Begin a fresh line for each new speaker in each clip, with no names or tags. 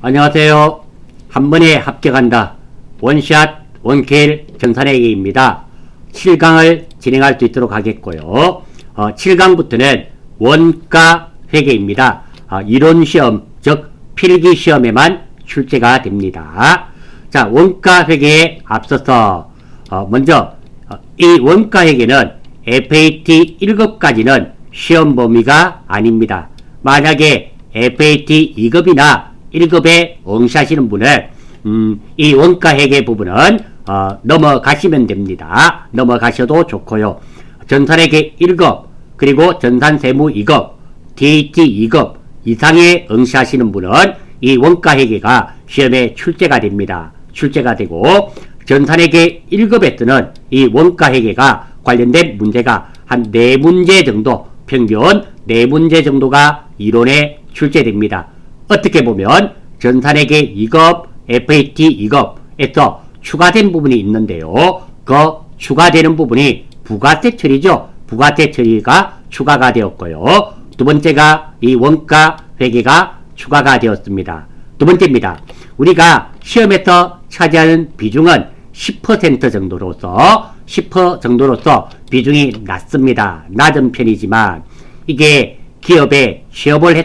안녕하세요. 한 번에 합격한다. 원샷 원케일 전산회계입니다. 7강을 진행할 수 있도록 하겠고요. 7강부터는 원가 회계입니다. 이론시험, 즉 필기시험에만 출제가 됩니다. 자, 원가 회계에 앞서서 먼저 이 원가 회계는 FAT 1급까지는 시험 범위가 아닙니다. 만약에 FAT 2급이나 1급에 응시하시는 분은 이 원가 회계 부분은 넘어가시면 됩니다. 넘어가셔도 좋고요. 전산회계 1급 그리고 전산세무 2급, DAT 2급 이상에 응시하시는 분은 이 원가 회계가 시험에 출제가 됩니다. 출제가 되고 전산회계 1급에서는 이 원가 회계가 관련된 문제가 한 4문제 정도, 평균 4문제 정도가 이론에 출제됩니다. 어떻게 보면 전산회계 2급, FAT 2급에서 추가된 부분이 있는데요. 그 추가되는 부분이 부가세 처리죠. 부가세 처리가 추가가 되었고요. 두 번째가 이 원가 회계가 추가가 되었습니다. 두 번째입니다. 우리가 시험에서 차지하는 비중은 10% 정도로서 10% 정도로서 비중이 낮습니다. 낮은 편이지만 이게 기업에 취업을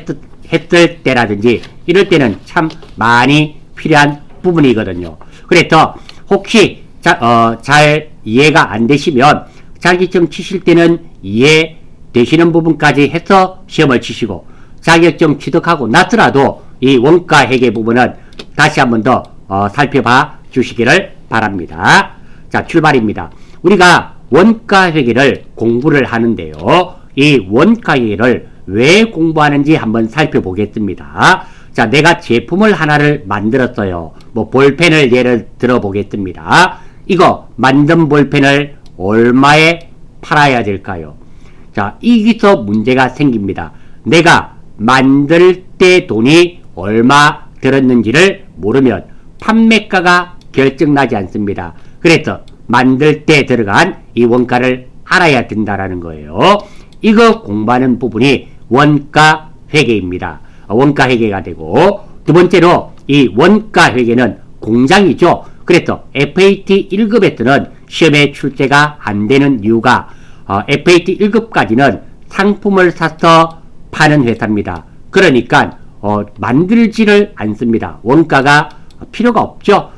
했을 때라든지 이럴 때는 참 많이 필요한 부분이거든요. 그래서 혹시 잘 이해가 안 되시면 자격증 치실 때는 이해되시는 부분까지 해서 시험을 치시고 자격증 취득하고 나서라도 이 원가 회계 부분은 다시 한번 더 살펴봐 주시기를 바랍니다. 자, 출발입니다. 우리가 원가 회계를 공부를 하는데요. 이 원가 회계를 왜 공부하는지 한번 살펴보겠습니다. 자, 내가 제품을 하나를 만들었어요. 뭐 볼펜을 예를 들어 보겠습니다. 이거 만든 볼펜을 얼마에 팔아야 될까요? 자, 여기서 문제가 생깁니다. 내가 만들 때 돈이 얼마 들었는지를 모르면 판매가가 결정나지 않습니다. 그래서 만들 때 들어간 이 원가를 알아야 된다라는 거예요. 이거 공부하는 부분이 원가 회계입니다. 원가 회계가 되고, 두 번째로 이 원가 회계는 공장이죠. 그래서 FAT 1급에서는 시험에 출제가 안 되는 이유가 FAT 1급까지는 상품을 사서 파는 회사입니다. 그러니까 만들지를 않습니다. 원가가 필요가 없죠.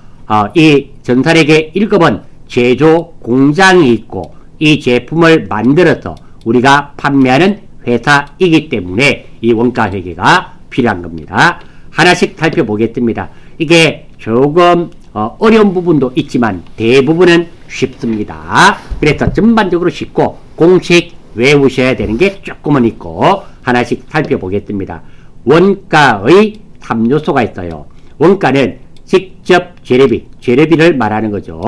이 전산회계 1급은 제조 공장이 있고 이 제품을 만들어서 우리가 판매하는 회사이기 때문에 이 원가 회계가 필요한 겁니다. 하나씩 살펴보겠습니다. 이게 조금 어려운 부분도 있지만 대부분은 쉽습니다. 그래서 전반적으로 쉽고 공식 외우셔야 되는 게 조금은 있고 하나씩 살펴보겠습니다. 원가의 3요소가 있어요. 원가는 직접 재료비, 재료비를 말하는 거죠.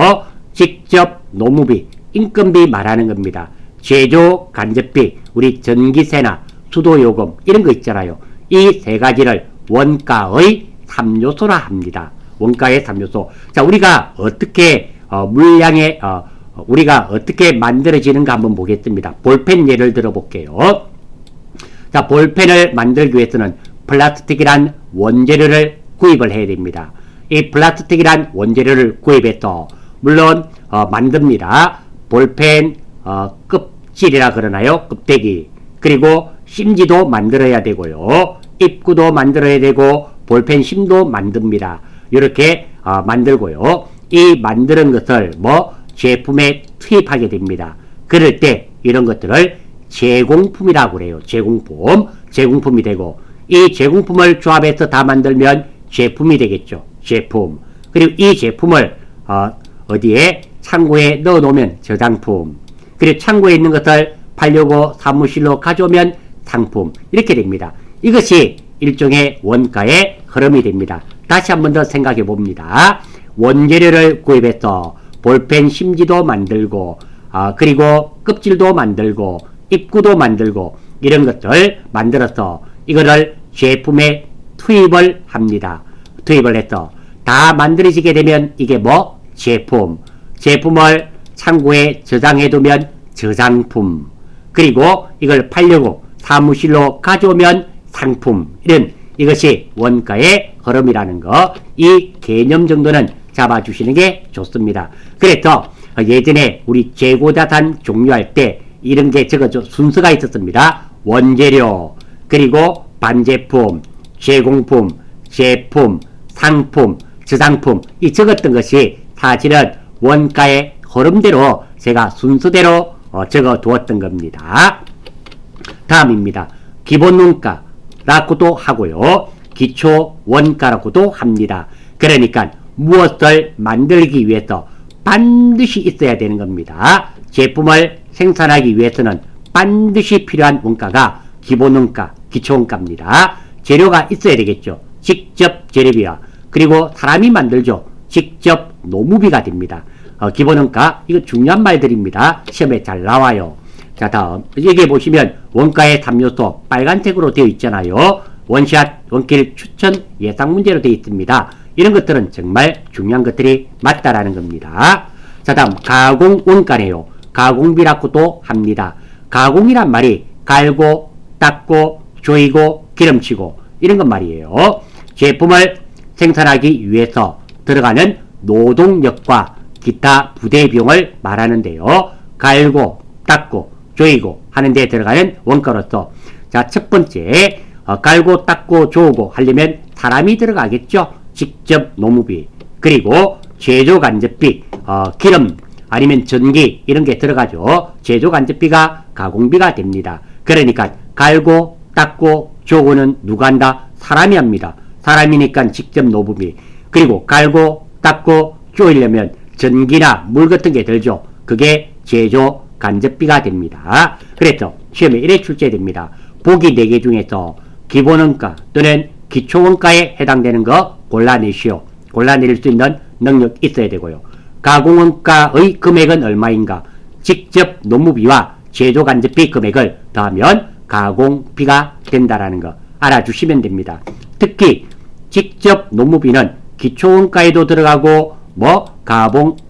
직접 노무비, 인건비 말하는 겁니다. 제조 간접비, 우리 전기세나 수도요금 이런 거 있잖아요. 이 세 가지를 원가의 3요소라 합니다. 원가의 3요소. 자, 우리가 어떻게 우리가 어떻게 만들어지는가 한번 보겠습니다. 볼펜 예를 들어 볼게요. 자, 볼펜을 만들기 위해서는 플라스틱이란 원재료를 구입을 해야 됩니다. 이 플라스틱이란 원재료를 구입해서 물론 만듭니다. 볼펜 껍질이라 그러나요? 껍데기. 그리고 심지도 만들어야 되고요. 입구도 만들어야 되고 볼펜 심도 만듭니다. 이렇게 만들고요. 이 만드는 것을 제품에 투입하게 됩니다. 그럴 때 이런 것들을 제공품이라고 그래요. 제공품이 되고 이 제공품을 조합해서 다 만들면 제품이 되겠죠. 제품. 그리고 이 제품을 어디에 창고에 넣어 놓으면 저장품. 그리고 창고에 있는 것을 팔려고 사무실로 가져오면 상품. 이렇게 됩니다. 이것이 일종의 원가의 흐름이 됩니다. 다시 한번 더 생각해 봅니다. 원재료를 구입해서 볼펜 심지도 만들고 그리고 껍질도 만들고 입구도 만들고 이런 것들 만들어서 이거를 제품에 투입을 합니다. 투입을 해서 다 만들어지게 되면 이게 제품. 제품을 창고에 저장해 두면 저장품. 그리고 이걸 팔려고 사무실로 가져오면 상품. 이런 이것이 원가의 흐름이라는 거, 이 개념 정도는 잡아주시는 게 좋습니다. 그래서 예전에 우리 재고자산 종료할 때 이런 게 순서가 있었습니다. 원재료, 그리고 반제품, 제공품, 제품, 상품, 저상품, 이 적었던 것이 사실은 원가의 흐름대로 제가 순서대로 적어 두었던 겁니다. 다음입니다. 기본원가라고도 하고요. 기초원가라고도 합니다. 그러니까 무엇을 만들기 위해서 반드시 있어야 되는 겁니다. 제품을 생산하기 위해서는 반드시 필요한 원가가 기본원가, 기초원가입니다. 재료가 있어야 되겠죠. 직접 재료비와 그리고 사람이 만들죠. 직접 노무비가 됩니다. 기본원가, 이거 중요한 말들입니다. 시험에 잘 나와요. 자, 다음 여기 보시면 원가의 3요소 빨간색으로 되어 있잖아요. 원샷, 원킬, 추천, 예상 문제로 되어 있습니다. 이런 것들은 정말 중요한 것들이 맞다라는 겁니다. 자, 다음 가공 원가네요. 가공비라고도 합니다. 가공이란 말이 갈고, 닦고, 조이고, 기름치고 이런 것 말이에요. 제품을 생산하기 위해서 들어가는 노동력과 기타 부대 비용을 말하는데요. 갈고, 닦고, 조이고 하는 데 들어가는 원가로서, 자, 첫 번째 갈고, 닦고, 조우고 하려면 사람이 들어가겠죠. 직접 노무비, 그리고 제조간접비, 기름 아니면 전기 이런 게 들어가죠. 제조간접비가 가공비가 됩니다. 그러니까 갈고, 닦고, 조우는 누가 한다? 사람이 합니다. 사람이니까 직접 노무비, 그리고 갈고, 닦고, 조이려면 전기나 물 같은 게 들죠. 그게 제조 간접비가 됩니다. 그래서 시험에 이래 출제됩니다. 보기 4개 중에서 기본원가 또는 기초원가에 해당되는 거 골라내시오. 골라낼 수 있는 능력 있어야 되고요. 가공원가의 금액은 얼마인가? 직접 노무비와 제조간접비 금액을 더하면 가공비가 된다라는 거 알아주시면 됩니다. 특히 직접 노무비는 기초원가에도 들어가고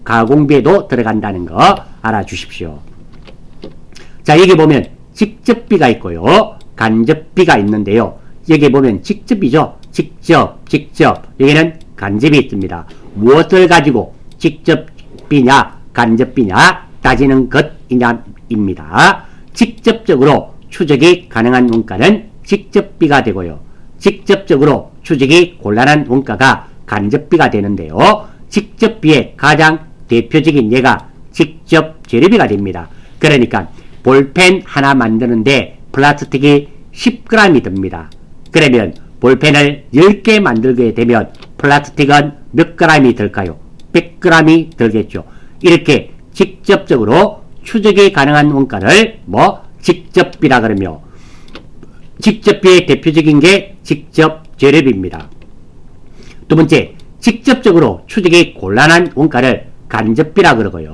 가공비에도 들어간다는 거 알아주십시오. 자, 여기 보면 직접비가 있고요. 간접비가 있는데요. 여기 보면 직접이죠. 직접. 여기는 간접이 있습니다. 무엇을 가지고 직접비냐, 간접비냐 따지는 것이냐입니다. 직접적으로 추적이 가능한 원가는 직접비가 되고요. 직접적으로 추적이 곤란한 원가가 간접비가 되는데요. 직접비의 가장 대표적인 예가 직접 재료비가 됩니다. 그러니까 볼펜 하나 만드는데 플라스틱이 10g이 듭니다. 그러면 볼펜을 10개 만들게 되면 플라스틱은 몇 g이 들까요? 100g이 들겠죠. 이렇게 직접적으로 추적이 가능한 원가를 직접비라 그러며, 직접비의 대표적인 게 직접 재료비입니다. 두 번째, 직접적으로 추적이 곤란한 원가를 간접비라 그러고요.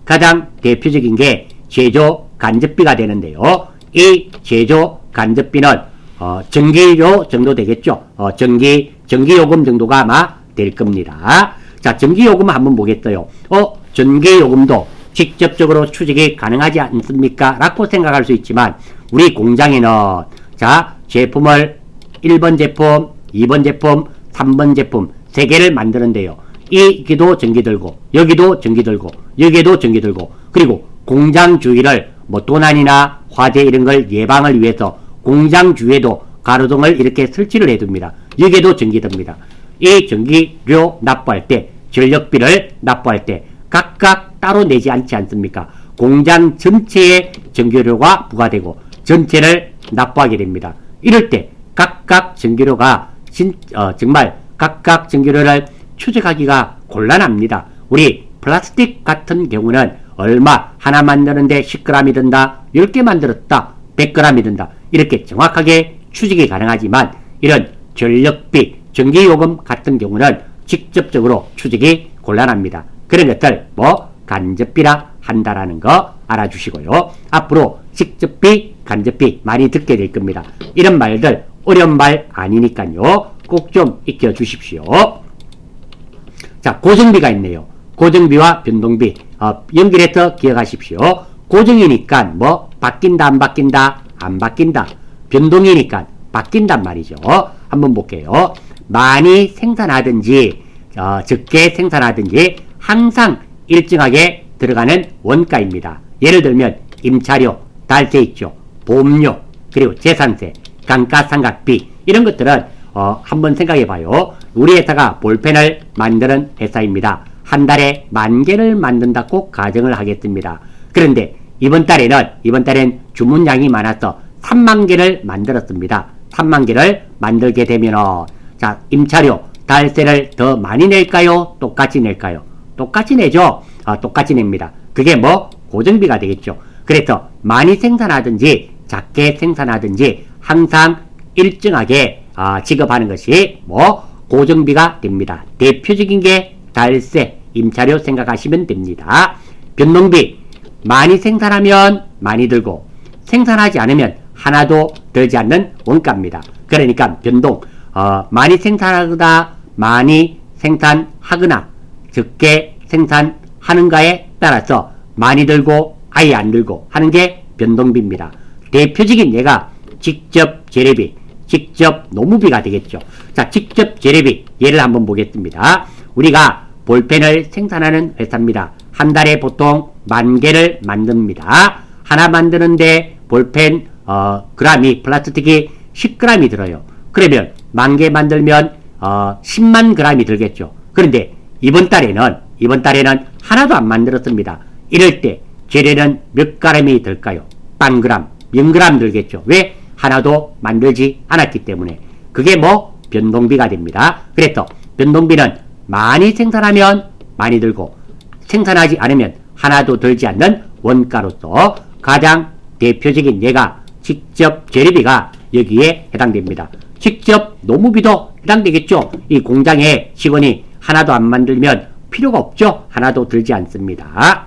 가장 대표적인 게 제조 간접비가 되는데요. 이 제조 간접비는 전기료 정도 되겠죠. 전기요금 정도가 아마 될 겁니다. 자, 전기요금 한번 보겠어요. 전기요금도 직접적으로 추적이 가능하지 않습니까? 라고 생각할 수 있지만 우리 공장에는 자, 제품을 1번 제품, 2번 제품, 3번 제품 3개를 만드는데요. 여기도 전기 들고, 여기도 전기 들고, 여기에도 전기 들고, 그리고 공장 주위를 도난이나 화재 이런 걸 예방을 위해서 공장 주위에도 가로등을 이렇게 설치를 해둡니다. 여기에도 전기 듭니다. 이 전기료 납부할 때, 전력비를 납부할 때 각각 따로 내지 않지 않습니까? 공장 전체에 전기료가 부과되고 전체를 납부하게 됩니다. 이럴 때 각각 전기료가 정말 각각 전기료를 추적하기가 곤란합니다. 우리 플라스틱 같은 경우는 얼마 하나 만드는데 10g이 든다, 10개 만들었다 100g이 든다, 이렇게 정확하게 추적이 가능하지만 이런 전력비, 전기요금 같은 경우는 직접적으로 추적이 곤란합니다. 그런 것들 간접비라 한다라는 거 알아주시고요. 앞으로 직접비, 간접비 많이 듣게 될 겁니다. 이런 말들 어려운 말 아니니까요. 꼭 좀 익혀주십시오. 자, 고정비가 있네요. 고정비와 변동비 연결해서 기억하십시오. 고정이니까 바뀐다 안 바뀐다? 안 바뀐다. 변동이니까 바뀐단 말이죠. 한번 볼게요. 많이 생산하든지 적게 생산하든지 항상 일정하게 들어가는 원가입니다. 예를 들면 임차료, 달세 있죠. 보험료, 그리고 재산세, 감가상각비 이런 것들은 한번 생각해 봐요. 우리 회사가 볼펜을 만드는 회사입니다. 한 달에 10,000개를 만든다고 가정을 하겠습니다. 그런데 이번 달엔 주문량이 많아서 30,000개를 만들었습니다. 30,000개를 만들게 되면 자, 임차료, 달세를 더 많이 낼까요? 똑같이 낼까요? 똑같이 내죠. 똑같이 냅니다. 그게 뭐 고정비가 되겠죠. 그래서 많이 생산하든지 작게 생산하든지 항상 일정하게 지급하는 것이 뭐 고정비가 됩니다. 대표적인 게 달세, 임차료 생각하시면 됩니다. 변동비, 많이 생산하면 많이 들고 생산하지 않으면 하나도 들지 않는 원가입니다. 그러니까 변동, 많이 생산하거나 많이 생산하거나 적게 생산하는가에 따라서 많이 들고 아예 안 들고 하는 게 변동비입니다. 대표적인 예가 직접 재래비, 직접 노무비가 되겠죠. 자, 직접 재래비 예를 한번 보겠습니다. 우리가 볼펜을 생산하는 회사입니다. 한 달에 보통 10,000개를 만듭니다. 하나 만드는데 볼펜 그램이 플라스틱이 10g이 들어요. 그러면 10,000개 만들면 10만 g이 들겠죠. 그런데 이번 달에는 하나도 안 만들었습니다. 이럴 때 재래는 몇 g이 들까요? 0.0g, 0g 들겠죠. 왜? 하나도 만들지 않았기 때문에. 그게 뭐 변동비가 됩니다. 그래서 변동비는 많이 생산하면 많이 들고 생산하지 않으면 하나도 들지 않는 원가로서 가장 대표적인 예가 직접 재래비가 여기에 해당됩니다. 직접 노무비도 해당되겠죠. 이 공장에 직원이 하나도 안 만들면 필요가 없죠. 하나도 들지 않습니다.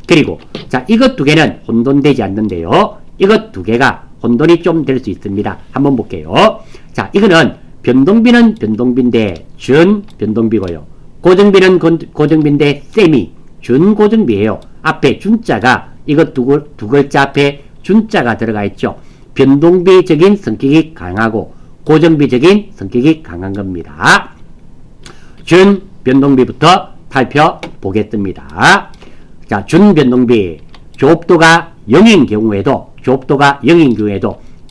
그리고 자, 이것 두 개는 혼돈되지 않는데요. 이것 두 개가 혼돈이 좀 될 수 있습니다. 한번 볼게요. 자, 이거는 변동비는 변동비인데 준 변동비고요. 고정비는 고정비인데 세미 준 고정비예요. 앞에 준자가 이것 두 글자 앞에 준자가 들어가 있죠. 변동비적인 성격이 강하고 고정비적인 성격이 강한 겁니다. 준 변동비부터 살펴보겠습니다. 자, 준 변동비 조업도가 0인 경우에도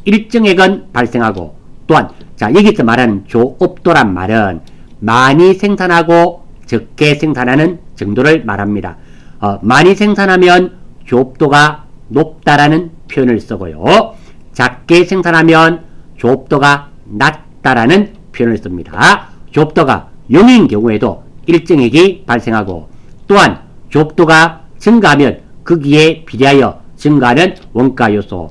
일정액은 발생하고 또한 자, 여기서 말하는 조업도란 말은 많이 생산하고 적게 생산하는 정도를 말합니다. 많이 생산하면 조업도가 높다라는 표현을 쓰고요. 작게 생산하면 조업도가 낮다라는 표현을 씁니다. 조업도가 0인 경우에도 일정액이 발생하고 또한 조업도가 증가하면 거기에 비례하여 증가하는 원가 요소.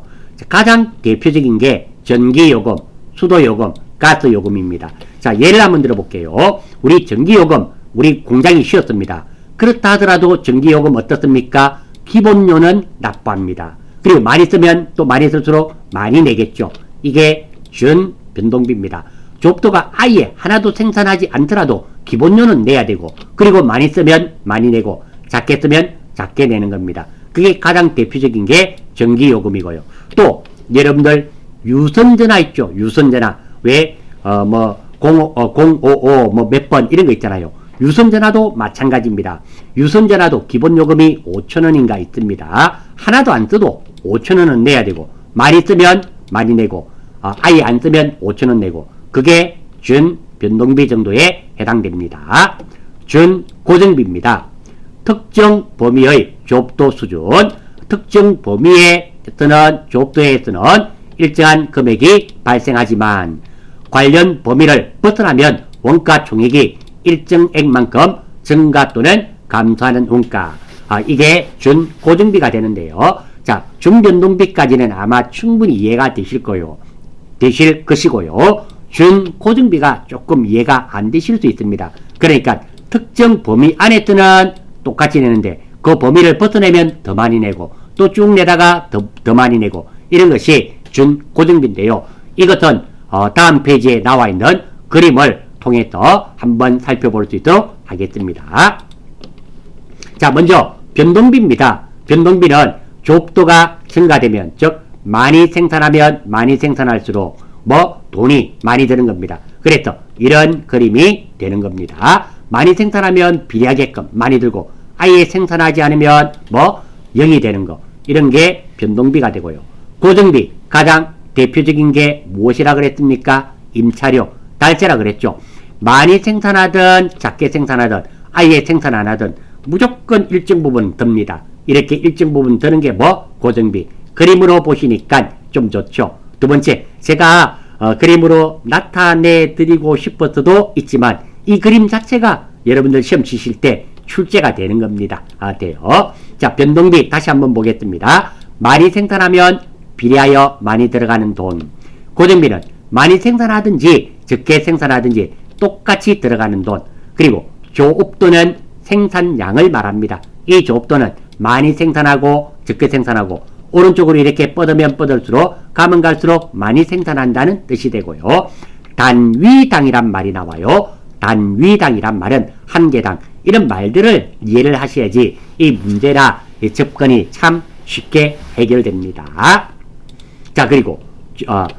가장 대표적인 게 전기요금, 수도요금, 가스요금입니다. 자, 예를 한번 들어볼게요. 우리 전기요금, 우리 공장이 쉬었습니다. 그렇다 하더라도 전기요금 어떻습니까? 기본료는 납부합니다. 그리고 많이 쓰면 또 많이 쓸수록 많이 내겠죠. 이게 준 변동비입니다. 조업도가 아예 하나도 생산하지 않더라도 기본료는 내야 되고 그리고 많이 쓰면 많이 내고 작게 쓰면 작게 내는 겁니다. 그게 가장 대표적인 게 전기요금이고요. 또 여러분들 유선전화 있죠. 유선전화 왜 055 뭐 몇 번 이런 거 있잖아요. 유선전화도 마찬가지입니다. 유선전화도 기본요금이 5,000원인가 있습니다. 하나도 안 써도 5,000원은 내야 되고 많이 쓰면 많이 내고 아예 안 쓰면 5,000원 내고 그게 준 변동비 정도에 해당됩니다. 준 고정비입니다. 특정 범위의 조업도 수준, 특정 범위에 쓰는 조업도에 쓰는 일정한 금액이 발생하지만 관련 범위를 벗어나면 원가 총액이 일정액만큼 증가 또는 감소하는 원가. 이게 준 고정비가 되는데요. 자, 준 변동비까지는 아마 충분히 이해가 되실 것이고요. 준 고정비가 조금 이해가 안 되실 수 있습니다. 그러니까 특정 범위 안에 뜨는 똑같이 내는데 그 범위를 벗어내면 더 많이 내고 또 쭉 내다가 더 많이 내고 이런 것이 준 고정비인데요. 이것은 다음 페이지에 나와 있는 그림을 통해서 한번 살펴볼 수 있도록 하겠습니다. 자, 먼저 변동비입니다. 변동비는 조업도가 증가되면 즉 많이 생산하면 많이 생산할수록 뭐 돈이 많이 드는 겁니다. 그래서 이런 그림이 되는 겁니다. 많이 생산하면 비례하게끔 많이 들고 아예 생산하지 않으면 뭐 0이 되는 거, 이런 게 변동비가 되고요. 고정비 가장 대표적인 게 무엇이라 그랬습니까? 임차료, 달세라 그랬죠. 많이 생산하든 작게 생산하든 아예 생산 안 하든 무조건 일정 부분 듭니다. 이렇게 일정 부분 드는 게 뭐? 고정비. 그림으로 보시니까 좀 좋죠. 두 번째, 제가 그림으로 나타내 드리고 싶어서도 있지만 이 그림 자체가 여러분들 시험 치실 때 출제가 되는 겁니다. 돼요. 자, 변동비 다시 한번 보겠습니다. 많이 생산하면 비례하여 많이 들어가는 돈. 고정비는 많이 생산하든지 적게 생산하든지 똑같이 들어가는 돈. 그리고 조업도는 생산량을 말합니다. 이 조업도는 많이 생산하고 적게 생산하고 오른쪽으로 이렇게 뻗으면 뻗을수록 가면 갈수록 많이 생산한다는 뜻이 되고요. 단위당이란 말이 나와요. 단위당이란 말은 한 개당, 이런 말들을 이해를 하셔야지 이 문제나 이 접근이 참 쉽게 해결됩니다. 자, 그리고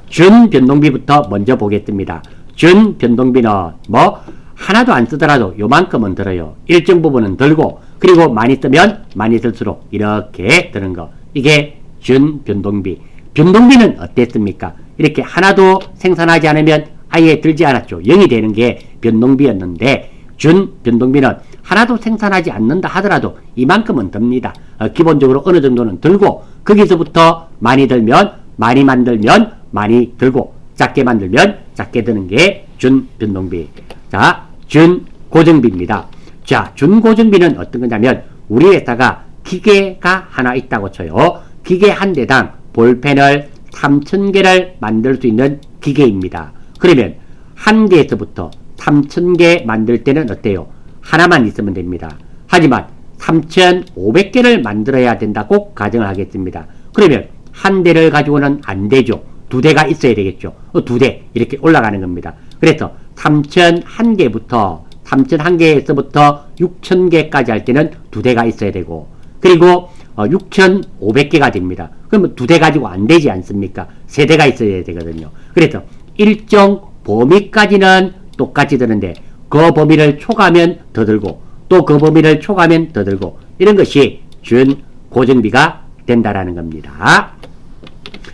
준변동비부터 먼저 보겠습니다. 준변동비는 뭐 하나도 안 쓰더라도 요만큼은 들어요. 일정 부분은 들고, 그리고 많이 쓰면 많이 쓸수록 이렇게 드는 거, 이게 준변동비. 변동비는 어땠습니까? 이렇게 하나도 생산하지 않으면 아예 들지 않았죠. 0이 되는 게 변동비였는데, 준변동비는 하나도 생산하지 않는다 하더라도 이만큼은 듭니다. 기본적으로 어느 정도는 들고, 거기서부터 많이 들면 많이 만들면 많이 들고, 작게 만들면 작게 드는 게 준변동비. 자, 준고정비입니다. 자, 준고정비는 어떤 거냐면 우리 회사가 기계가 하나 있다고 쳐요. 기계 한 대당 볼펜을 3,000개를 만들 수 있는 기계입니다. 그러면 한 개에서부터 3,000개 만들 때는 어때요? 하나만 있으면 됩니다. 하지만 3,500개를 만들어야 된다고 가정을 하겠습니다. 그러면 한 대를 가지고는 안 되죠. 두 대가 있어야 되겠죠. 두 대 이렇게 올라가는 겁니다. 그래서 3,001개부터 3,001개에서부터 6,000개까지 할 때는 두 대가 있어야 되고, 그리고 6,500개가 됩니다. 그러면 두 대 가지고 안 되지 않습니까? 세 대가 있어야 되거든요. 그래서 일정 범위까지는 똑같이 드는데 그 범위를 초과하면 더 들고 또 그 범위를 초과하면 더 들고, 이런 것이 준고정비가 된다라는 겁니다.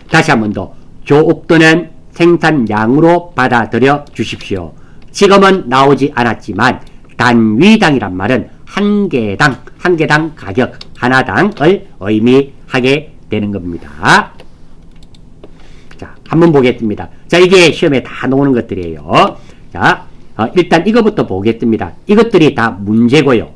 다시 한 번 더, 조업도는 생산량으로 받아들여 주십시오. 지금은 나오지 않았지만 단위당이란 말은 한 개당 가격 하나당을 의미하게 되는 겁니다. 자, 한번 보겠습니다. 자, 이게 시험에 다 나오는 것들이에요. 자, 일단 이거부터 보겠습니다. 이것들이 다 문제고요.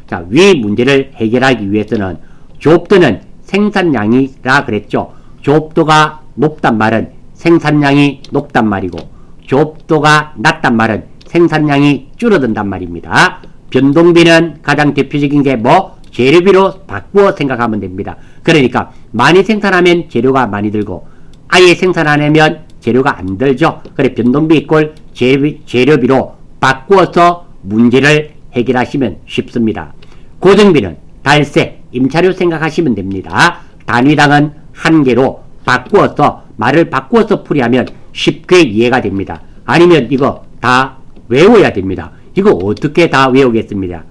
자, 위 문제를 해결하기 위해서는 조업도는 생산량이라 그랬죠. 조업도가 높단 말은 생산량이 높단 말이고, 조업도가 낮단 말은 생산량이 줄어든단 말입니다. 변동비는 가장 대표적인 게 뭐? 재료비로 바꾸어 생각하면 됩니다. 그러니까 많이 생산하면 재료가 많이 들고 아예 생산 안 하면 재료가 안 들죠. 그래, 변동비 이꼴 재료비로 바꾸어서 문제를 해결하시면 쉽습니다. 고정비는 달세, 임차료 생각하시면 됩니다. 단위당은 한 개로 바꾸어서, 말을 바꾸어서 풀이하면 쉽게 이해가 됩니다. 아니면 이거 다 외워야 됩니다. 이거 어떻게 다 외우겠습니다.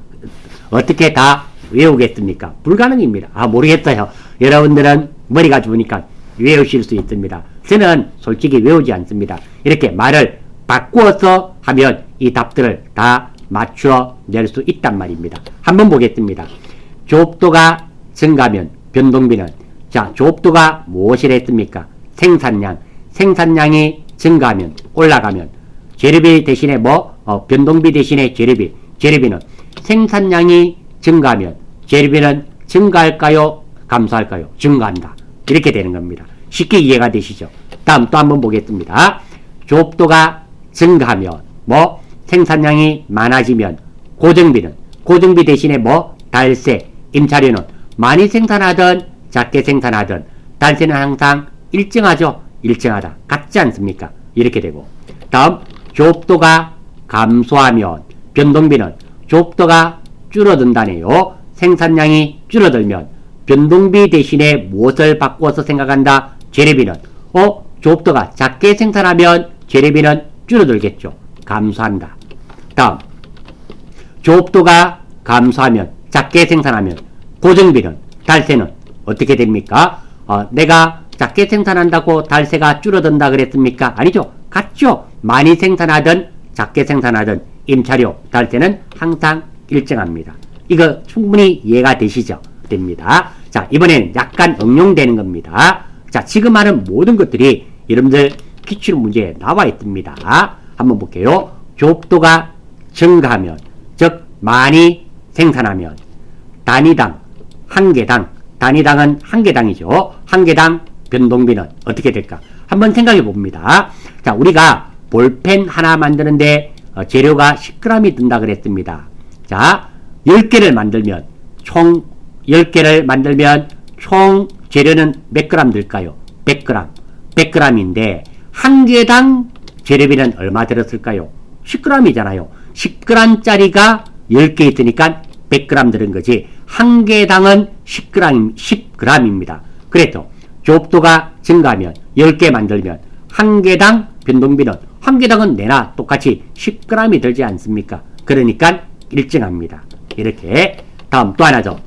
어떻게 다 외우겠습니까? 불가능입니다. 모르겠어요. 여러분들은 머리가 좋으니까 외우실 수 있습니다. 저는 솔직히 외우지 않습니다. 이렇게 말을 바꾸어서 하면 이 답들을 다 맞춰 낼 수 있단 말입니다. 한번 보겠습니다. 조업도가 증가하면 변동비는, 자, 조업도가 무엇이라 했습니까? 생산량이 증가하면, 올라가면, 재료비 대신에 뭐? 변동비 대신에 재료비는 생산량이 증가하면 재료비는 증가할까요? 감소할까요? 증가한다. 이렇게 되는 겁니다. 쉽게 이해가 되시죠? 다음 또 한번 보겠습니다. 조업도가 증가하면 뭐? 생산량이 많아지면 고정비 대신에 뭐? 달세, 임차료는 많이 생산하든 작게 생산하든 달세는 항상 일정하죠? 일정하다. 같지 않습니까? 이렇게 되고, 다음 조업도가 감소하면 변동비는 조업도가 줄어든다네요. 생산량이 줄어들면 변동비 대신에 무엇을 바꾸어서 생각한다? 재료비는 조업도가 작게 생산하면 재료비는 줄어들겠죠. 감소한다. 다음, 조업도가 감소하면, 작게 생산하면 고정비는, 달세는 어떻게 됩니까? 내가 작게 생산한다고 달세가 줄어든다 그랬습니까? 아니죠. 같죠. 많이 생산하든 작게 생산하든 임차료, 달세는 항상 일정합니다. 이거 충분히 이해가 되시죠? 됩니다. 자, 이번에는 약간 응용되는 겁니다. 자, 지금 하는 모든 것들이 여러분들 기출 문제에 나와 있습니다. 한번 볼게요. 조업도가 증가하면, 즉 많이 생산하면 단위당, 한 개당, 단위당은 한 개당이죠. 한 개당 변동비는 어떻게 될까? 한번 생각해 봅니다. 자, 우리가 볼펜 하나 만드는데 재료가 10g이 든다 그랬습니다. 자, 10개를 만들면 총 10개를 만들면 총 재료는 몇 g 들까요? 100g. 100g인데 한 개당 재료비는 얼마 들었을까요? 10g이잖아요. 10g짜리가 10개 있으니까 100g 들은 거지. 한 개당은 10g입니다. 그래도 조업도가 증가하면 10개 만들면 한 개당 변동비는 한 개당은 내나 똑같이 10g이 들지 않습니까? 그러니까 일정합니다. 이렇게. 다음 또 하나 더.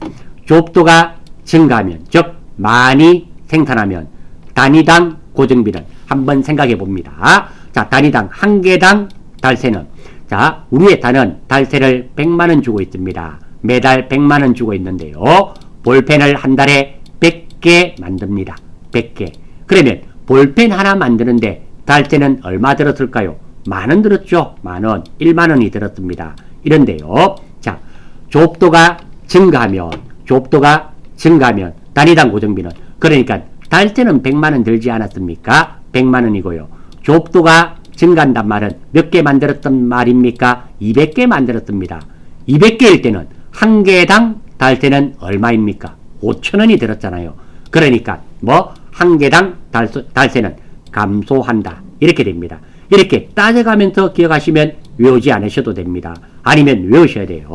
조업도가 증가하면, 즉 많이 생산하면 단위당 고정비는 한번 생각해 봅니다. 자, 단위당 한 개당 달세는, 자, 우리 회사는 달세를 100만원 주고 있습니다. 매달 100만원 주고 있는데요. 볼펜을 한 달에 100개 만듭니다. 100개. 그러면 볼펜 하나 만드는데 달세는 얼마 들었을까요? 만원 들었죠? 만원. 1만원이 들었습니다. 이런데요. 자, 조업도가 증가하면 단위당 고정비는, 그러니까 달세는 100만원 들지 않았습니까? 100만원이고요. 조업도가 증가한단 말은 몇 개 만들었단 말입니까? 200개 만들었습니다. 200개일 때는 한 개당 달세는 얼마입니까? 5,000원이 들었잖아요. 그러니까 한 개당 달세는 감소한다. 이렇게 됩니다. 이렇게 따져가면서 기억하시면 외우지 않으셔도 됩니다. 아니면 외우셔야 돼요.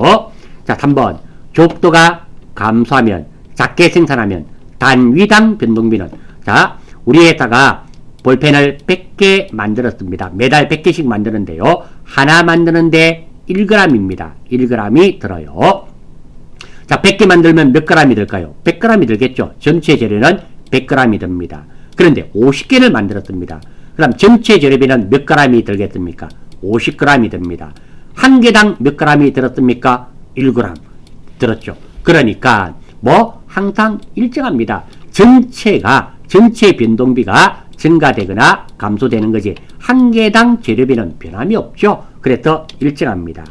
자, 3번. 조업도가 감소하면, 작게 생산하면 단위당 변동비는, 자, 우리 회사가 볼펜을 100개 만들었습니다. 매달 100개씩 만드는데요. 하나 만드는데 1g입니다. 1g이 들어요. 자, 100개 만들면 몇 g이 들까요? 100g이 들겠죠. 전체 재료는 100g이 듭니다. 그런데 50개를 만들었습니다. 그럼 전체 재료비는 몇 g이 들겠습니까? 50g이 듭니다. 한 개당 몇 g이 들었습니까? 1g 들었죠. 그러니까 항상 일정합니다. 전체 변동비가 증가되거나 감소되는 거지 한 개당 재료비는 변함이 없죠. 그래서 일정합니다.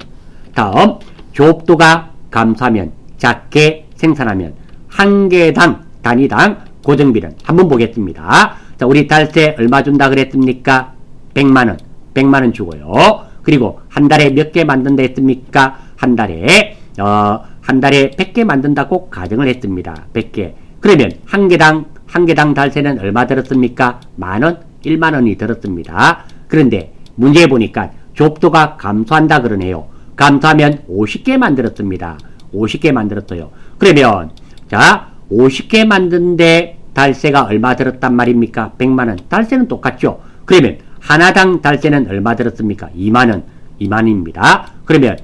다음, 조업도가 감소하면, 작게 생산하면 한 개당 단위당 고정비는 한번 보겠습니다. 자, 우리 달세 얼마 준다 그랬습니까? 100만원 주고요. 그리고 한 달에 몇 개 만든다 했습니까? 한 달에 100개 만든다고 가정을 했습니다. 100개. 그러면 한 개당 달세는 얼마 들었습니까? 만원? 1만원이 들었습니다. 그런데 문제에 보니까 조업도가 감소한다 그러네요. 감소하면 50개 만들었습니다. 50개 만들었어요. 그러면, 자, 50개 만드는데 달세가 얼마 들었단 말입니까? 100만원. 달세는 똑같죠? 그러면 하나당 달세는 얼마 들었습니까? 2만원. 2만원입니다. 그러면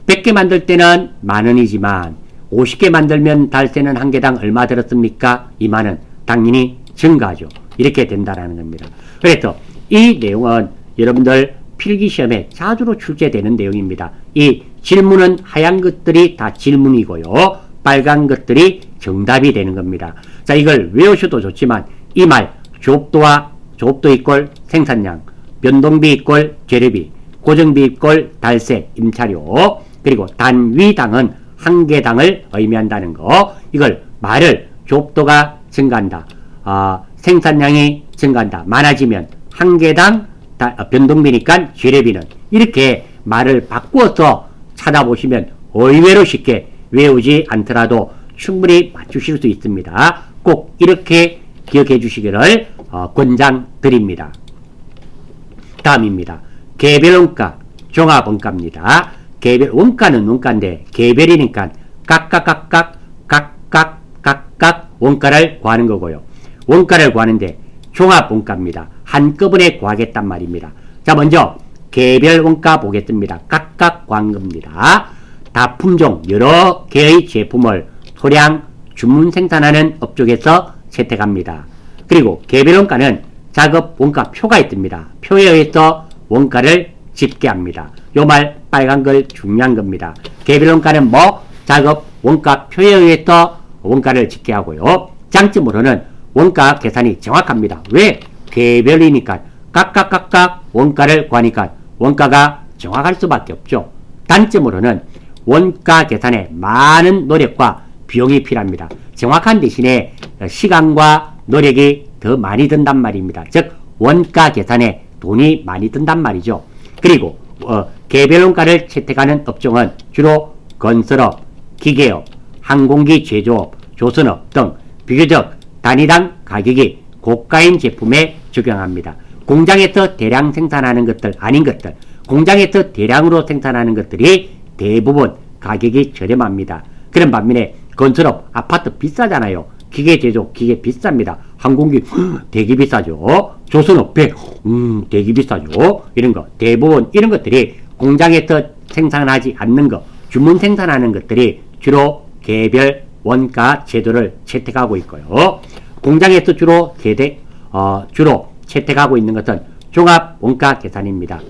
100개 만들 때는 만원이지만 50개 만들면 달세는 한 개당 얼마 들었습니까? 2만원. 당연히 증가하죠. 이렇게 된다라는 겁니다. 그래서 이 내용은 여러분들 필기시험에 자주로 출제되는 내용입니다. 이 질문은 하얀 것들이 다 질문이고요. 빨간 것들이 정답이 되는 겁니다. 자, 이걸 외우셔도 좋지만 이 말, 조업도 이꼴 생산량, 변동비 이꼴 재료비, 고정비 이꼴 달세, 임차료, 그리고 단위당은 한 개당을 의미한다는 거. 이걸 말을 조업도가 증가한다. 생산량이 증가한다. 많아지면 한 개당 변동비니까 재료비는, 이렇게 말을 바꾸어서 찾아보시면 의외로 쉽게 외우지 않더라도 충분히 맞추실 수 있습니다. 꼭 이렇게 기억해 주시기를 권장드립니다. 다음입니다. 개별원가, 종합원가입니다. 원가는 원가인데 개별이니까 각각 원가를 구하는 거고요. 원가를 구하는데 종합원가입니다. 한꺼번에 구하겠단 말입니다. 자, 먼저 개별 원가 보겠습니다. 각각 구한 겁니다. 다품종 여러 개의 제품을 소량 주문 생산하는 업종에서 채택합니다. 그리고 개별 원가는 작업 원가 표가 있습니다. 표에 의해서 원가를 집계합니다. 요 말 빨간 걸 중요한 겁니다. 개별 원가는 뭐 작업 원가 표에 의해서 원가를 집계하고요. 장점으로는 원가 계산이 정확합니다. 왜? 개별이니까 각각 원가를 구하니까 원가가 정확할 수밖에 없죠. 단점으로는 원가 계산에 많은 노력과 비용이 필요합니다. 정확한 대신에 시간과 노력이 더 많이 든단 말입니다. 즉 원가 계산에 돈이 많이 든단 말이죠. 그리고 개별 원가를 채택하는 업종은 주로 건설업, 기계업, 항공기 제조업, 조선업 등 비교적 단위당 가격이 고가인 제품에 적용합니다. 공장에서 대량 생산하는 것들 아닌 것들, 공장에서 대량으로 생산하는 것들이 대부분 가격이 저렴합니다. 그런 반면에 건설업, 아파트 비싸잖아요. 기계 제조, 기계 비쌉니다. 항공기 되게 비싸죠. 조선업, 배 되게 비싸죠. 이런 거 대부분 이런 것들이 공장에서 생산하지 않는 거, 주문 생산하는 것들이 주로 개별 원가 제도를 채택하고 있고요. 공장에서 주로 채택하고 있는 것은 종합 원가 계산입니다.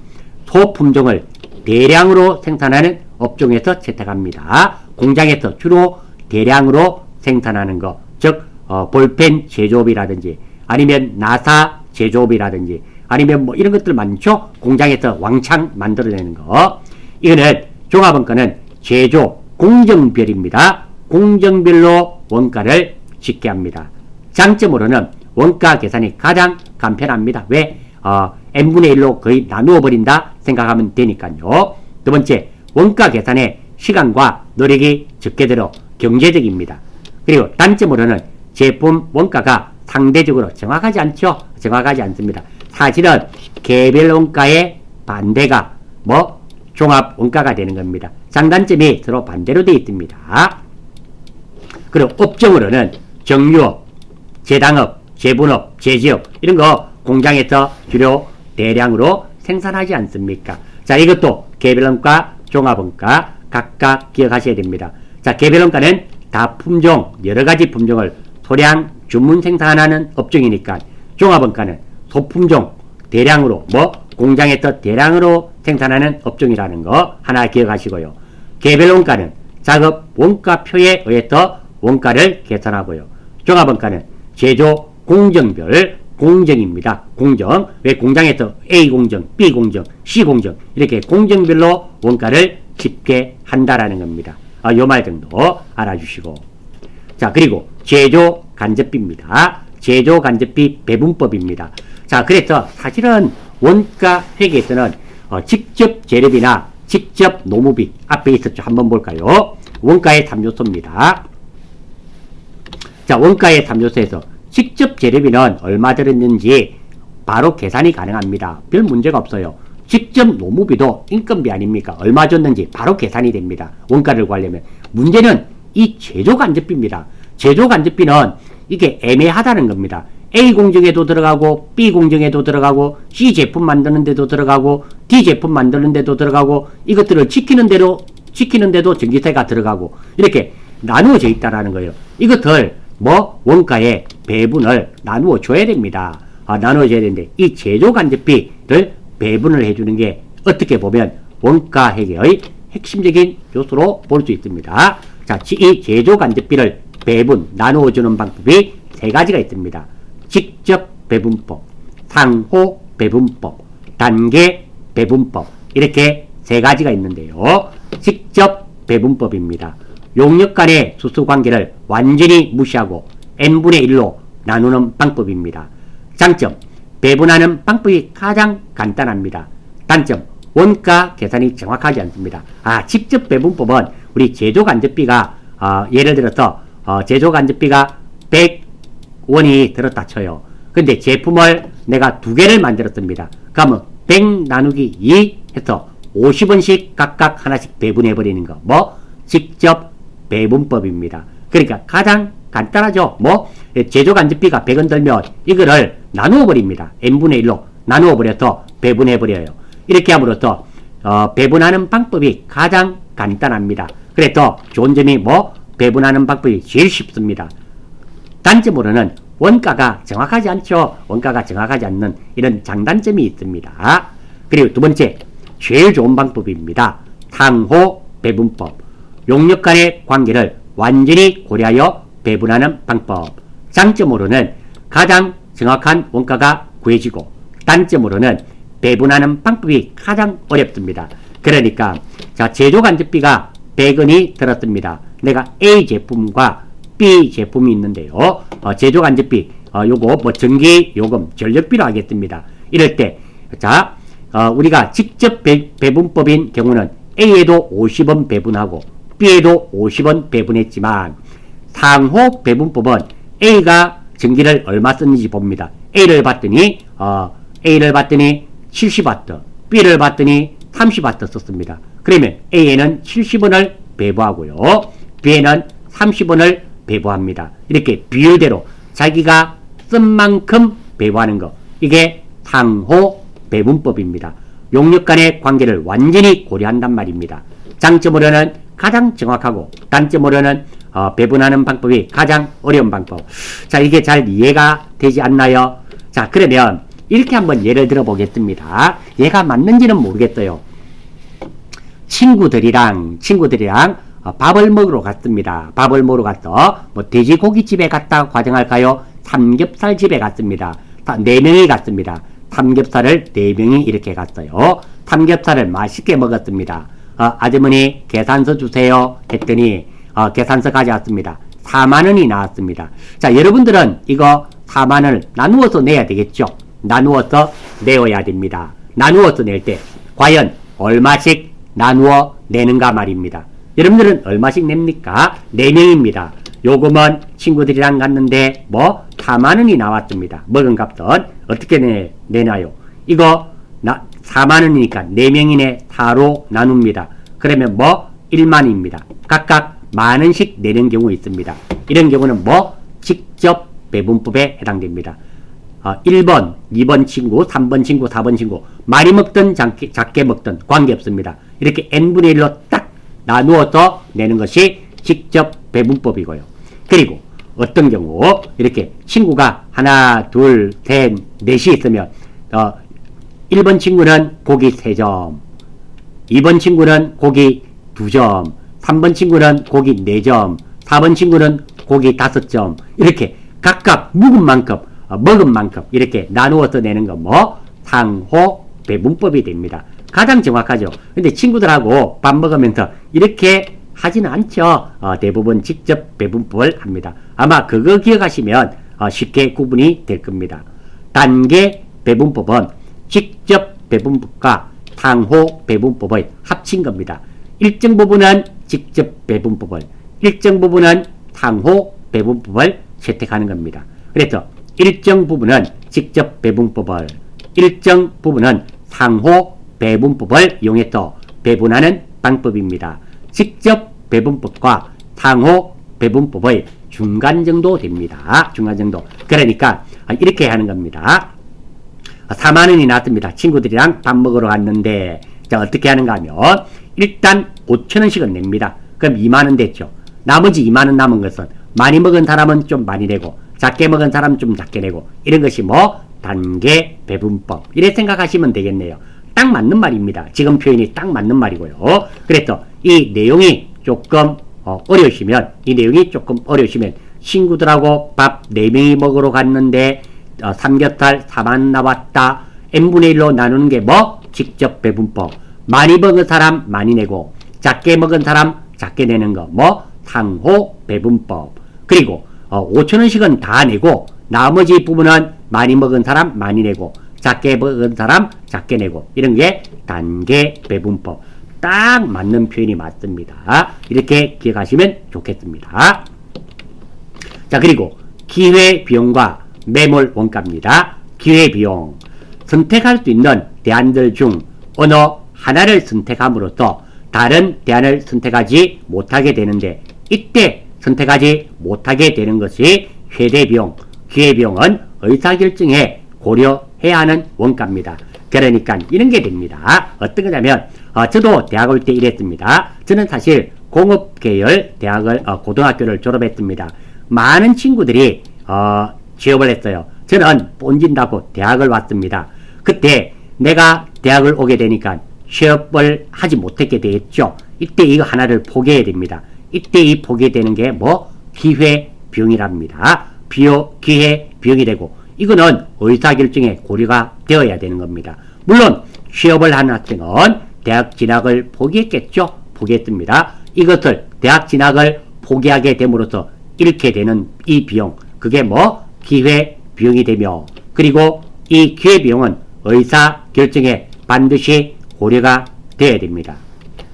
소품종을 대량으로 생산하는 업종에서 채택합니다. 공장에서 주로 대량으로 생산하는 것, 즉 볼펜 제조업이라든지 아니면 나사 제조업이라든지 아니면 뭐 이런 것들 많죠. 공장에서 왕창 만들어내는 거. 이거는 종합원가는 제조 공정별입니다. 공정별로 원가를 집계합니다. 장점으로는 원가 계산이 가장 간편합니다. 왜? n분의 1로 거의 나누어 버린다 생각하면 되니까요. 두 번째, 원가 계산에 시간과 노력이 적게 들어 경제적입니다. 그리고 단점으로는 제품 원가가 상대적으로 정확하지 않죠. 정확하지 않습니다. 사실은 개별 원가의 반대가 종합 원가가 되는 겁니다. 장단점이 서로 반대로 되어 있습니다. 그리고 업종으로는 정유업, 제당업, 제분업, 제지업 이런 거 공장에서 주로 대량으로 생산하지 않습니까? 자, 이것도 개별원가, 종합원가 각각 기억하셔야 됩니다. 자, 개별원가는 다품종, 여러가지 품종을 소량 주문 생산하는 업종이니까 종합원가는 소품종, 대량으로 공장에서 대량으로 생산하는 업종이라는 거 하나 기억하시고요. 개별원가는 작업 원가표에 의해서 원가를 계산하고요. 종합원가는 제조 공정별 공정입니다. 공정. 왜 공장에서 A 공정, B 공정, C 공정 이렇게 공정별로 원가를 집계한다라는 겁니다. 요 말 정도 알아주시고. 자, 그리고 제조 간접비입니다. 제조 간접비 배분법입니다. 자, 그래서 사실은 원가 회계에서는 직접 재료비나 직접 노무비 앞에 있었죠. 한번 볼까요? 원가의 3요소입니다. 자, 원가의 3요소에서 직접 재료비는 얼마 들었는지 바로 계산이 가능합니다. 별 문제가 없어요. 직접 노무비도 인건비 아닙니까? 얼마 줬는지 바로 계산이 됩니다. 원가를 구하려면. 문제는 이 제조간접비입니다. 제조간접비는 이게 애매하다는 겁니다. A 공정에도 들어가고 B 공정에도 들어가고 C 제품 만드는 데도 들어가고 D 제품 만드는 데도 들어가고 이것들을 지키는데도 전기세가 들어가고 이렇게 나누어져 있다라는 거예요. 이것들 원가의 배분을 나누어 줘야 됩니다. 나누어줘야 되는데 이 제조간접비를 배분을 해주는 게 어떻게 보면 원가 회계의 핵심적인 요소로 볼 수 있습니다. 자, 이 제조간접비를 배분, 나누어주는 방법이 세 가지가 있습니다. 직접 배분법, 상호 배분법, 단계 배분법 이렇게 세 가지가 있는데요. 직접 배분법입니다. 용역 간의 수수관계를 완전히 무시하고 n분의 1로 나누는 방법입니다. 장점, 배분하는 방법이 가장 간단합니다. 단점, 원가 계산이 정확하지 않습니다. 직접 배분법은 우리 제조간접비가 예를 들어서 제조간접비가 100원이 들었다 쳐요. 근데 제품을 내가 2개를 만들었습니다. 그러면 100 나누기 2 해서 50원씩 각각 하나씩 배분해 버리는 거 직접 배분법입니다. 그러니까 가장 간단하죠. 뭐 제조간접비가 100원 들면 이거를 나누어 버립니다. n분의 1로 나누어 버려서 배분해 버려요. 이렇게 함으로써 배분하는 방법이 가장 간단합니다. 그래서 좋은 점이 뭐 배분하는 방법이 제일 쉽습니다. 단점으로는 원가가 정확하지 않죠. 원가가 정확하지 않는 이런 장단점이 있습니다. 그리고 두 번째, 제일 좋은 방법입니다. 상호 배분법. 용역 간의 관계를 완전히 고려하여 배분하는 방법. 장점으로는 가장 정확한 원가가 구해지고, 단점으로는 배분하는 방법이 가장 어렵습니다. 그러니까 자, 제조간접비가 100원이 들었습니다. 내가 A 제품과 B 제품이 있는데요. 제조간접비 요거 뭐 전기 요금 전력비로 하겠습니다. 이럴 때 자, 우리가 직접 배분법인 경우는 A에도 50원 배분하고 B에도 50원 배분했지만, 상호 배분법은 A가 전기를 얼마 썼는지 봅니다. A를 봤더니 70W, B를 봤더니 30W 썼습니다. 그러면 A에는 70원을 배부하고요, B에는 30원을 배부합니다. 이렇게 비율대로 자기가 쓴 만큼 배부하는 거, 이게 상호 배분법입니다. 용역 간의 관계를 완전히 고려한단 말입니다. 장점으로는 가장 정확하고, 단점으로는 배분하는 방법이 가장 어려운 방법. 자, 이게 잘 이해가 되지 않나요? 자, 그러면 이렇게 한번 예를 들어 보겠습니다. 얘가 맞는지는 모르겠어요. 친구들이랑 밥을 먹으러 갔습니다. 밥을 먹으러 가서 뭐 돼지고기집에 갔다 가정할까요? 삼겹살집에 갔습니다. 4명이 갔습니다. 삼겹살을 4명이 이렇게 갔어요. 삼겹살을 맛있게 먹었습니다. 아주머니 계산서 주세요 했더니 계산서 가져왔습니다. 4만원이 나왔습니다. 자, 여러분들은 이거 4만원을 나누어서 내야 되겠죠. 나누어서 내어야 됩니다. 나누어서 낼 때 과연 얼마씩 나누어 내는가 말입니다. 여러분들은 얼마씩 냅니까? 4명입니다. 요금은 친구들이랑 갔는데 뭐 4만원이 나왔습니다. 먹은 값은 어떻게 내나요? 이거 4만원이니까 4명이네 4로 나눕니다. 그러면 뭐 1만입니다. 각각 만원씩 내는 경우 있습니다. 이런 경우는 뭐 직접 배분법에 해당됩니다. 1번, 2번 친구, 3번 친구, 4번 친구, 많이 먹든 작게 먹든 관계없습니다. 이렇게 n분의 1로 딱 나누어서 내는 것이 직접 배분법이고요. 그리고 어떤 경우 이렇게 친구가 하나, 둘, 셋, 넷이 있으면 1번 친구는 고기 3점, 2번 친구는 고기 2점, 3번 친구는 고기 4점, 4번 친구는 고기 5점, 이렇게 각각 먹은 만큼 이렇게 나누어서 내는 거 뭐 상호 배분법이 됩니다. 가장 정확하죠. 근데 친구들하고 밥 먹으면서 이렇게 하지는 않죠. 대부분 직접 배분법을 합니다. 아마 그거 기억하시면 쉽게 구분이 될 겁니다. 단계 배분법은 직접 배분법과 상호 배분법을 합친 겁니다. 일정 부분은 직접 배분법을, 일정 부분은 상호 배분법을 채택하는 겁니다. 그래서 일정 부분은 직접 배분법을, 일정 부분은 상호 배분법을 이용해서 배분하는 방법입니다. 직접 배분법과 상호 배분법의 중간 정도 됩니다. 중간 정도. 그러니까 이렇게 하는 겁니다. 4만원이 나왔습니다. 친구들이랑 밥 먹으러 갔는데, 자, 어떻게 하는가 하면 일단 5천원씩은 냅니다. 그럼 2만원 됐죠. 나머지 2만원 남은 것은 많이 먹은 사람은 좀 많이 내고 작게 먹은 사람은 좀 작게 내고, 이런 것이 뭐 단계 배분법, 이래 생각하시면 되겠네요. 딱 맞는 말입니다. 지금 표현이 딱 맞는 말이고요. 그래서 이 내용이 조금 어려우시면, 친구들하고 밥 4명이 먹으러 갔는데 삼겹살 4만 나왔다. n분의 1로 나누는 게 뭐 직접 배분법. 많이 먹은 사람 많이 내고 작게 먹은 사람 작게 내는 거 뭐 상호 배분법. 그리고 5천원씩은 다 내고 나머지 부분은 많이 먹은 사람 많이 내고 작게 먹은 사람 작게 내고, 이런 게 단계 배분법. 딱 맞는 표현이 맞습니다. 이렇게 기억하시면 좋겠습니다. 자, 그리고 기회비용과 매몰 원가입니다. 기회비용. 선택할 수 있는 대안들 중 어느 하나를 선택함으로써 다른 대안을 선택하지 못하게 되는데, 이때 선택하지 못하게 되는 것이 최대비용, 기회비용은 의사결정에 고려해야 하는 원가입니다. 그러니까 이런 게 됩니다. 어떤 거냐면 저도 대학 올 때 이랬습니다. 저는 사실 공업계열 대학을 고등학교를 졸업했습니다. 많은 친구들이 취업을 했어요. 저는 본진다고 대학을 왔습니다. 그때 내가 대학을 오게 되니까 취업을 하지 못했게 되겠죠. 이때 이거 하나를 포기해야 됩니다. 이때 이 포기되는 게 기회비용이랍니다. 기회비용이 되고 이거는 의사결정에 고려가 되어야 되는 겁니다. 물론 취업을 하는 학생은 대학 진학을 포기했겠죠. 포기했습니다. 이것을 대학 진학을 포기하게 됨으로써 잃게 되는 이 비용, 그게 기회비용이 되며, 그리고 이 기회비용은 의사결정에 반드시 고려가 되어야 됩니다.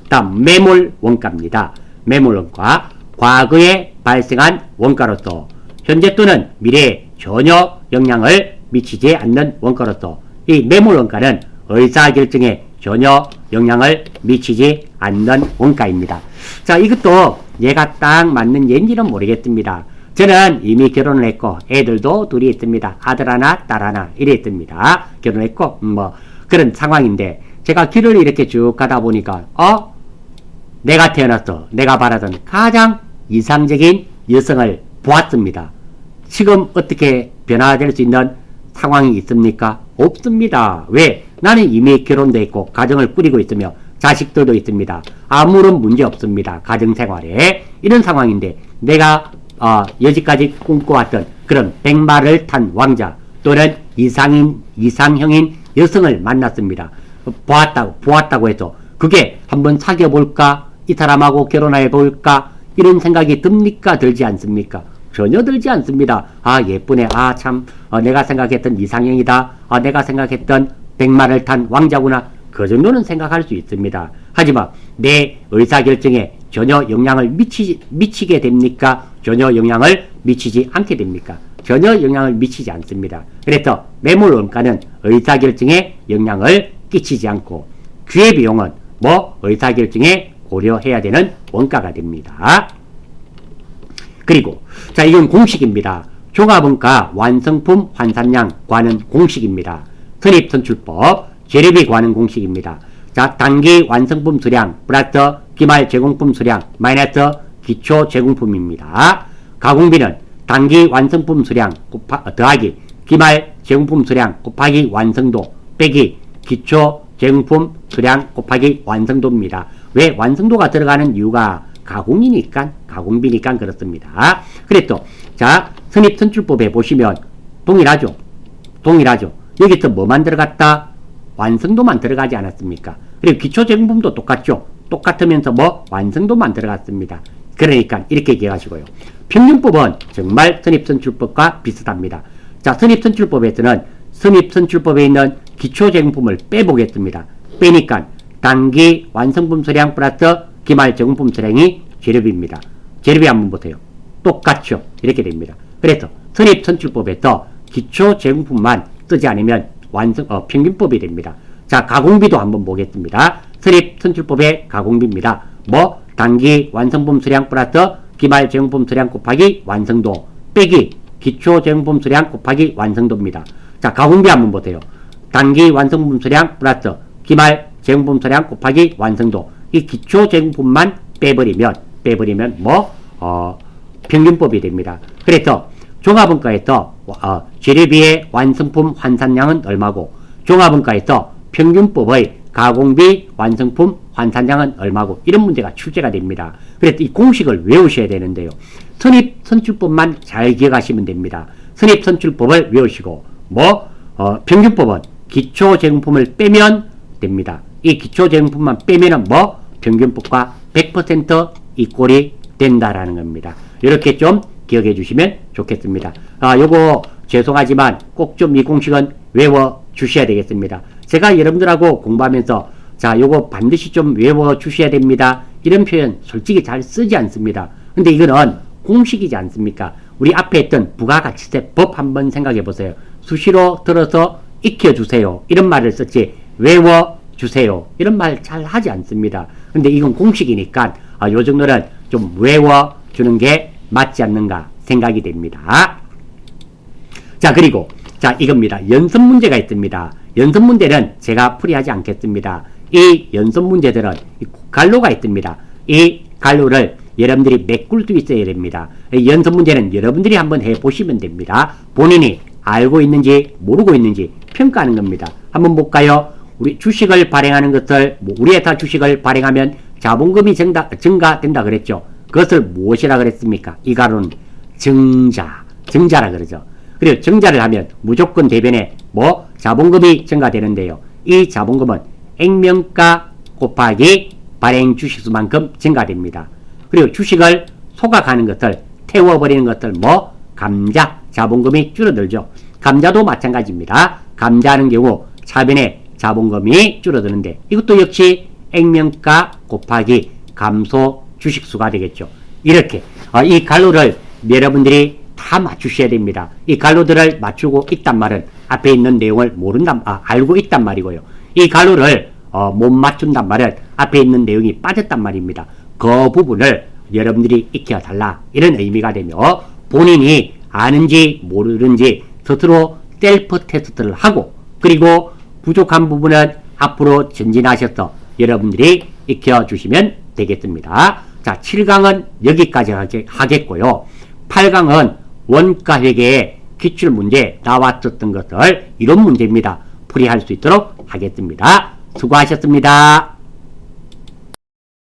다음 매몰 원가입니다. 매몰 원가, 과거에 발생한 원가로서 현재 또는 미래에 전혀 영향을 미치지 않는 원가로서 이 매몰 원가는 의사결정에 전혀 영향을 미치지 않는 원가입니다. 자, 이것도 얘가 딱 맞는 예인지는 모르겠습니다. 저는 이미 결혼을 했고 애들도 둘이 있습니다. 아들 하나 딸 하나 이랬습니다. 결혼했고 그런 상황인데 제가 길을 이렇게 쭉 가다 보니까 내가 태어나서 내가 바라던 가장 이상적인 여성을 보았습니다. 지금 어떻게 변화될 수 있는 상황이 있습니까? 없습니다. 왜? 나는 이미 결혼도 했고 가정을 꾸리고 있으며 자식들도 있습니다. 아무런 문제 없습니다. 가정생활에. 이런 상황인데 내가 여지까지 꿈꿔왔던 그런 백마를 탄 왕자 또는 이상형인 여성을 만났습니다. 보았다고 해서 그게 한번 사귀어볼까? 이 사람하고 결혼해볼까? 이런 생각이 듭니까? 들지 않습니까? 전혀 들지 않습니다. 예쁘네. 참 내가 생각했던 이상형이다. 내가 생각했던 백마를 탄 왕자구나. 그 정도는 생각할 수 있습니다. 하지만 내 의사결정에 전혀 영향을 미치게 됩니까? 전혀 영향을 미치지 않게 됩니까? 전혀 영향을 미치지 않습니다. 그래서 매몰 원가는 의사결정에 영향을 끼치지 않고 기회비용은 의사결정에 고려해야 되는 원가가 됩니다. 그리고 자, 이건 공식입니다. 종합원가 완성품 환산량 구하는 공식입니다. 선입선출법 재료비 구하는 공식입니다. 자, 단기 완성품 수량 플러스 기말 제공품 수량 마이너스 기초 제공품입니다. 가공비는 단기 완성품 수량 더하기 기말 제공품 수량 곱하기 완성도 빼기 기초 제공품 수량 곱하기 완성도입니다. 왜 완성도가 들어가는 이유가 가공이니까, 가공비니까 그렇습니다. 그래서 자, 선입선출법에 보시면 동일하죠. 여기서 뭐만 들어갔다? 완성도만 들어가지 않았습니까? 그리고 기초 제공품도 똑같죠. 똑같으면서 완성도만 들어갔습니다. 그러니까 이렇게 기억하시고요. 평균법은 정말 선입선출법과 비슷합니다. 자, 선입선출법에서는 선입선출법에 있는 기초 제공품을 빼보겠습니다. 빼니까 단기 완성품 수량 플러스 기말 제공품 수량이 재료비입니다. 재료비 한번 보세요. 똑같죠. 이렇게 됩니다. 그래서 선입선출법에서 기초 제공품만 쓰지 않으면 평균법이 됩니다. 자, 가공비도 한번 보겠습니다. 선입선출법의 가공비입니다. 단기 완성품 수량 플러스 기말 제공품 수량 곱하기 완성도 빼기 기초 제공품 수량 곱하기 완성도입니다. 자, 가공비 한번 보세요. 단기 완성품 수량 플러스 기말 제공품 수량 곱하기 완성도. 이 기초 제공품만 빼버리면 평균법이 됩니다. 그래서 종합원가에서 재료비의 완성품 환산량은 얼마고 종합원가에서 평균법의 가공비 완성품 환산량은 얼마고 이런 문제가 출제가 됩니다. 그래서 이 공식을 외우셔야 되는데요. 선입선출법만 잘 기억하시면 됩니다. 선입선출법을 외우시고 평균법은 기초제공품을 빼면 됩니다. 이 기초제공품만 빼면은 평균법과 100% 이꼴이 된다라는 겁니다. 이렇게 좀 기억해 주시면 좋겠습니다. 요거 죄송하지만 꼭 좀 이 공식은 외워 주셔야 되겠습니다. 제가 여러분들하고 공부하면서 자, 요거 반드시 좀 외워 주셔야 됩니다. 이런 표현 솔직히 잘 쓰지 않습니다. 근데 이거는 공식이지 않습니까? 우리 앞에 했던 부가가치세법 한번 생각해 보세요. 수시로 들어서 익혀주세요. 이런 말을 썼지 외워주세요. 이런 말 잘 하지 않습니다. 근데 이건 공식이니까 요 정도는 좀 외워주는 게 맞지 않는가 생각이 됩니다. 자, 그리고 자, 이겁니다. 연습 문제가 있습니다. 연습 문제는 제가 풀이하지 않겠습니다. 이 연습 문제들은 갈로가 있습니다. 이 갈로를 여러분들이 메꿀 수 있어야 됩니다. 이 연습 문제는 여러분들이 한번 해보시면 됩니다. 본인이 알고 있는지 모르고 있는지 평가하는 겁니다. 한번 볼까요? 우리 주식을 발행하는 것을, 우리 회사 주식을 발행하면 자본금이 증가된다 그랬죠. 그것을 무엇이라 그랬습니까? 이 가로는 증자라 그러죠. 그리고 증자를 하면 무조건 대변에 자본금이 증가되는데요. 이 자본금은 액면가 곱하기 발행 주식수만큼 증가됩니다. 그리고 주식을 소각하는 것을, 태워버리는 것을 감자, 자본금이 줄어들죠. 감자도 마찬가지입니다. 감자하는 경우 차변에 자본금이 줄어드는데 이것도 역시 액면가 곱하기 감소 주식수가 되겠죠. 이렇게 이 갈로를 여러분들이 다 맞추셔야 됩니다. 이 갈로들을 맞추고 있단 말은 앞에 있는 내용을 알고 있단 말이고요. 이 갈로를 못 맞춘단 말은 앞에 있는 내용이 빠졌단 말입니다. 그 부분을 여러분들이 익혀달라, 이런 의미가 되며, 본인이 아는지 모르는지 스스로 셀프 테스트를 하고, 그리고 부족한 부분은 앞으로 전진하셔서 여러분들이 익혀주시면 되겠습니다. 자, 7강은 여기까지 하겠고요. 8강은 원가회계의 기출문제 나왔었던 것을 이론 문제입니다. 풀이할 수 있도록 하겠습니다. 수고하셨습니다.